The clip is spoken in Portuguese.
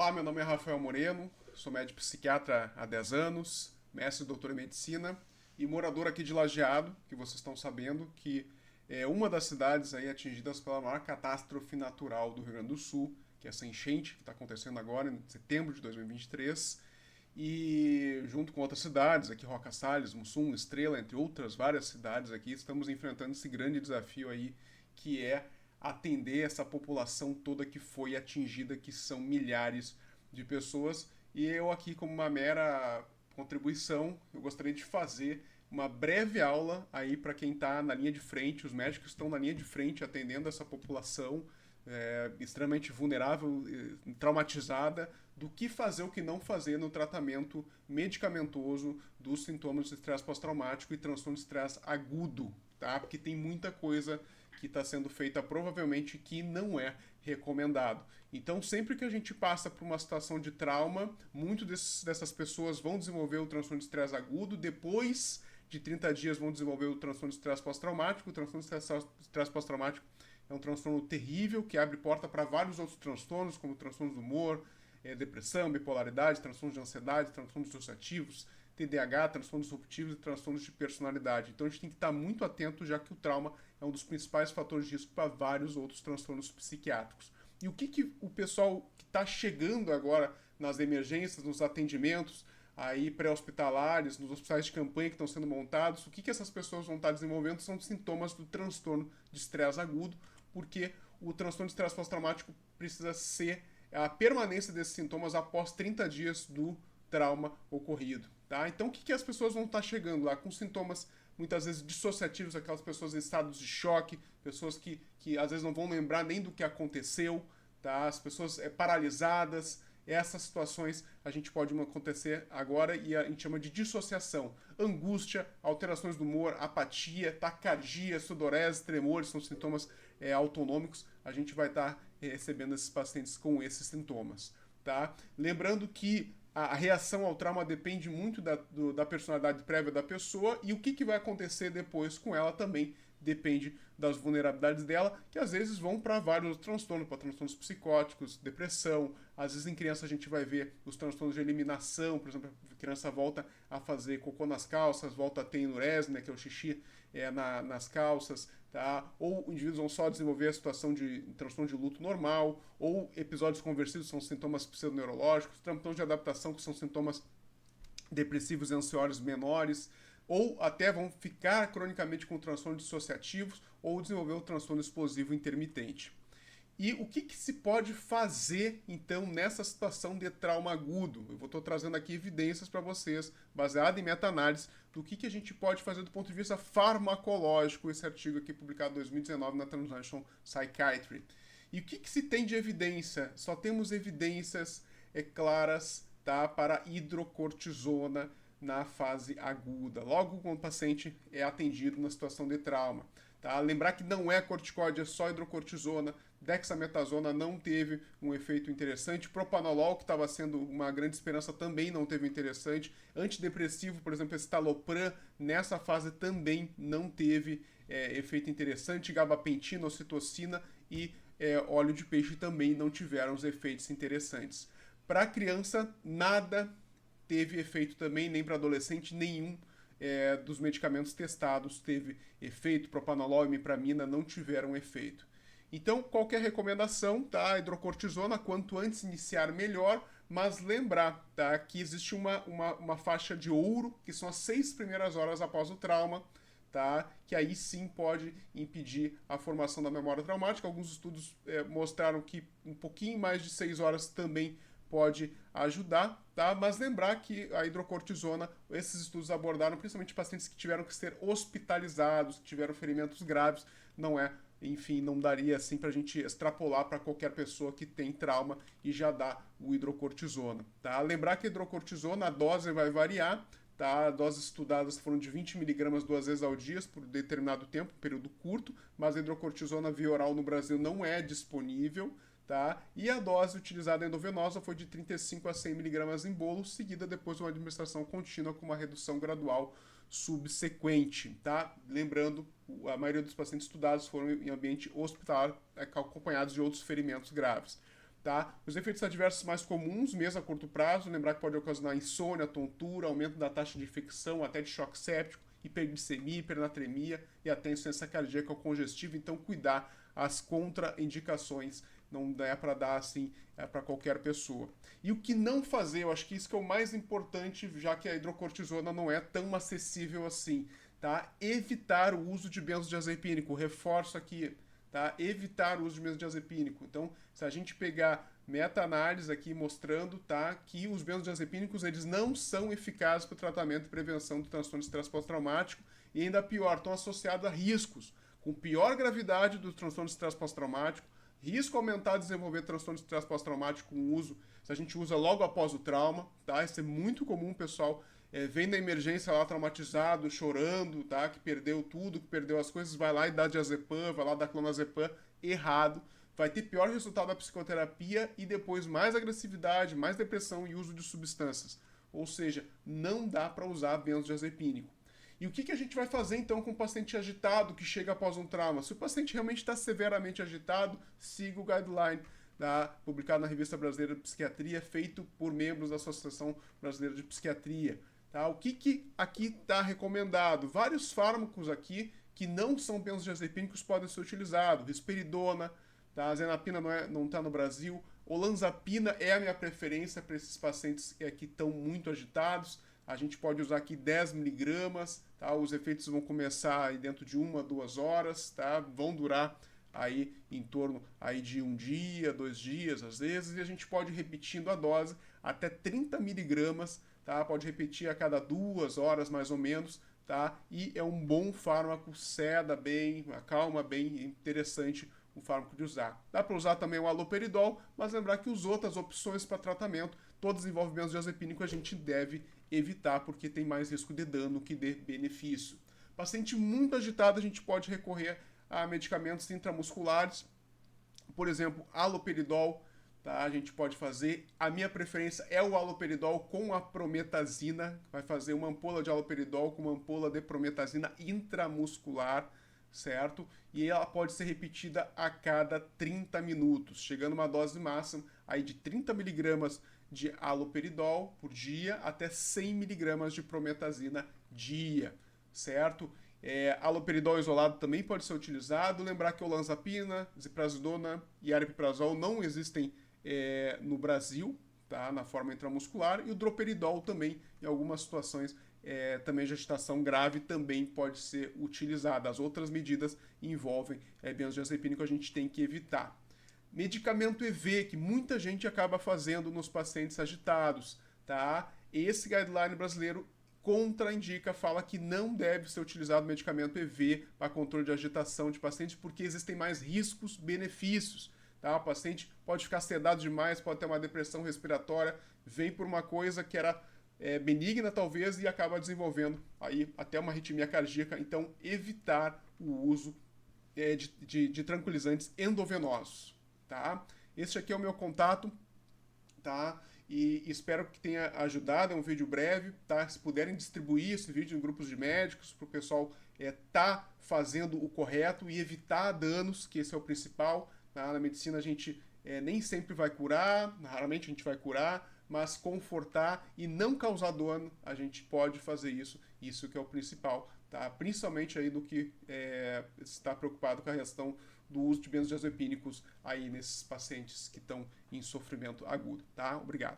Olá, meu nome é Rafael Moreno, sou médico psiquiatra há 10 anos, mestre e doutor em medicina e morador aqui de Lajeado, que vocês estão sabendo que é uma das cidades aí atingidas pela maior catástrofe natural do Rio Grande do Sul, que é essa enchente que está acontecendo agora em setembro de 2023. E junto com outras cidades, aqui Roca Salles, Mussum, Estrela, entre outras várias cidades aqui, estamos enfrentando esse grande desafio aí, que é atender essa população toda que foi atingida, que são milhares de pessoas. E eu aqui, como uma mera contribuição, eu gostaria de fazer uma breve aula aí para quem está na linha de frente, os médicos estão na linha de frente atendendo essa população extremamente vulnerável, traumatizada, do que fazer, o que não fazer no tratamento medicamentoso dos sintomas de estresse pós-traumático e transtorno de estresse agudo, tá? Porque tem muita coisa que está sendo feita provavelmente que não é recomendado. Então, sempre que a gente passa por uma situação de trauma, dessas pessoas vão desenvolver o transtorno de estresse agudo, depois de 30 dias vão desenvolver o transtorno de estresse pós-traumático. O transtorno de estresse pós-traumático é um transtorno terrível que abre porta para vários outros transtornos, como transtornos do humor, depressão, bipolaridade, transtornos de ansiedade, transtornos dissociativos, TDAH, transtornos disruptivos e transtornos de personalidade. Então a gente tem que estar muito atento, já que o trauma é um dos principais fatores de risco para vários outros transtornos psiquiátricos. E o que o pessoal que está chegando agora nas emergências, nos atendimentos aí pré-hospitalares, nos hospitais de campanha que estão sendo montados, o que essas pessoas vão estar desenvolvendo são sintomas do transtorno de estresse agudo, porque o transtorno de estresse pós-traumático precisa ser a permanência desses sintomas após 30 dias do trauma ocorrido. Tá? Então, o que as pessoas vão estar chegando lá? Com sintomas muitas vezes dissociativos, aquelas pessoas em estados de choque, pessoas que às vezes não vão lembrar nem do que aconteceu, tá? As pessoas paralisadas. Essas situações a gente pode acontecer agora e a gente chama de dissociação. Angústia, alterações do humor, apatia, taquicardia, sudorese, tremores, são sintomas autonômicos. A gente vai estar recebendo esses pacientes com esses sintomas. Tá? Lembrando que a reação ao trauma depende muito da personalidade prévia da pessoa e o que vai acontecer depois com ela também depende das vulnerabilidades dela, que às vezes vão para vários transtornos, para transtornos psicóticos, depressão. Às vezes em criança a gente vai ver os transtornos de eliminação, por exemplo, a criança volta a fazer cocô nas calças, volta a ter enurese, né, que é o xixi nas calças, tá? Ou indivíduos vão só desenvolver a situação de transtorno de luto normal, ou episódios conversivos, são sintomas pseudoneurológicos, transtornos de adaptação, que são sintomas depressivos e ansiosos menores, ou até vão ficar cronicamente com transtornos dissociativos ou desenvolver o transtorno explosivo intermitente. E o que se pode fazer, então, nessa situação de trauma agudo? Eu estou trazendo aqui evidências para vocês, baseado em meta-análise, do que a gente pode fazer do ponto de vista farmacológico, esse artigo aqui publicado em 2019 na Translational Psychiatry. E o que se tem de evidência? Só temos evidências claras, tá, para hidrocortisona na fase aguda, logo quando o paciente é atendido na situação de trauma. Tá? Lembrar que não é corticóide, é só hidrocortisona. Dexametasona não teve um efeito interessante. Propanolol, que estava sendo uma grande esperança, também não teve interessante. Antidepressivo, por exemplo, escitalopram, nessa fase também não teve efeito interessante. Gabapentina, ocitocina e óleo de peixe também não tiveram os efeitos interessantes. Para a criança, nada teve efeito também, nem para adolescente, nenhum dos medicamentos testados teve efeito. Propanolol e imipramina não tiveram efeito. Então, qualquer recomendação, tá? Hidrocortisona, quanto antes iniciar, melhor, mas lembrar, tá? Que existe uma faixa de ouro, que são as 6 primeiras horas após o trauma, tá? Que aí sim pode impedir a formação da memória traumática. Alguns estudos mostraram que um pouquinho mais de 6 horas também pode ajudar, tá? Mas lembrar que a hidrocortisona, esses estudos abordaram principalmente pacientes que tiveram que ser hospitalizados, que tiveram ferimentos graves, não daria assim para a gente extrapolar para qualquer pessoa que tem trauma e já dá o hidrocortisona, tá? Lembrar que a hidrocortisona, a dose vai variar, tá? Doses estudadas foram de 20 mg 2 vezes ao dia por determinado tempo, período curto, mas a hidrocortisona via oral no Brasil não é disponível, tá? E a dose utilizada endovenosa foi de 35 a 100 mg em bolo, seguida depois de uma administração contínua com uma redução gradual subsequente, tá? Lembrando, a maioria dos pacientes estudados foram em ambiente hospitalar acompanhados de outros ferimentos graves. Tá? Os efeitos adversos mais comuns, mesmo a curto prazo, lembrar que pode ocasionar insônia, tontura, aumento da taxa de infecção, até de choque séptico, hiperglicemia, hipernatremia e até insuficiência cardíaca ou congestiva. Então, cuidar as contraindicações. Não é para dar assim para qualquer pessoa. E o que não fazer, eu acho que isso que é o mais importante, já que a hidrocortisona não é tão acessível assim, tá? Evitar o uso de benzodiazepínico. Reforço aqui, tá? Evitar o uso de benzodiazepínico. Então, se a gente pegar meta-análise aqui mostrando, tá, que os benzodiazepínicos eles não são eficazes para o tratamento e prevenção do transtorno de estresse pós-traumático e ainda pior, estão associados a riscos, com pior gravidade do transtorno de estresse pós-traumático, risco aumentado de desenvolver transtorno de estresse pós-traumático com o uso, se a gente usa logo após o trauma, tá? Isso é muito comum, pessoal. Vem da emergência lá traumatizado, chorando, tá? Que perdeu tudo, que perdeu as coisas, vai lá e dá diazepam, vai lá dar clonazepam, errado. Vai ter pior resultado da psicoterapia e depois mais agressividade, mais depressão e uso de substâncias. Ou seja, não dá para usar benzodiazepínico. E o que a gente vai fazer então com o paciente agitado que chega após um trauma? Se o paciente realmente está severamente agitado, siga o guideline publicado na Revista Brasileira de Psiquiatria, feito por membros da Associação Brasileira de Psiquiatria. Tá? O que aqui está recomendado? Vários fármacos aqui que não são benzodiazepínicos podem ser utilizados. Risperidona, tá? A zenapina não está no Brasil. Olanzapina é a minha preferência para esses pacientes que estão muito agitados. A gente pode usar aqui 10 miligramas, tá? Os efeitos vão começar aí dentro de 1 a 2 horas, tá? Vão durar aí em torno aí de 1 dia, 2 dias às vezes, e a gente pode ir repetindo a dose até 30 miligramas, tá? Pode repetir a cada 2 horas mais ou menos, tá? E é um bom fármaco, ceda bem, acalma bem, interessante o fármaco de usar. Dá para usar também o haloperidol, mas lembrar que as outras opções para tratamento, todas envolvem benzodiazepínico, a gente deve evitar porque tem mais risco de dano que de benefício. Paciente muito agitado, a gente pode recorrer a medicamentos intramusculares, por exemplo, haloperidol, tá? A gente pode fazer. A minha preferência é o haloperidol com a prometazina, vai fazer uma ampola de haloperidol com uma ampola de prometazina intramuscular, certo? E ela pode ser repetida a cada 30 minutos, chegando a uma dose máxima aí de 30 miligramas de haloperidol por dia até 100 miligramas de prometazina dia, certo? Haloperidol isolado também pode ser utilizado. Lembrar que olanzapina, ziprasidona e aripiprazol não existem no Brasil, tá? Na forma intramuscular, e o droperidol também, em algumas situações, também de agitação grave, também pode ser utilizado. As outras medidas envolvem benzodiazepínico, a gente tem que evitar. Medicamento EV, que muita gente acaba fazendo nos pacientes agitados, tá? Esse guideline brasileiro contraindica, fala que não deve ser utilizado medicamento EV para controle de agitação de pacientes, porque existem mais riscos, benefícios, tá? O paciente pode ficar sedado demais, pode ter uma depressão respiratória, vem por uma coisa que era benigna talvez e acaba desenvolvendo aí até uma arritmia cardíaca. Então, evitar o uso de tranquilizantes endovenosos, tá? Esse aqui é o meu contato, tá? E espero que tenha ajudado, é um vídeo breve, tá? Se puderem distribuir esse vídeo em grupos de médicos, para o pessoal tá fazendo o correto e evitar danos, que esse é o principal, tá? Na medicina a gente nem sempre vai curar, raramente a gente vai curar, mas confortar e não causar dano, a gente pode fazer isso que é o principal, tá? Principalmente aí do que está preocupado com a questão do uso de benzodiazepínicos aí nesses pacientes que estão em sofrimento agudo, tá? Obrigado.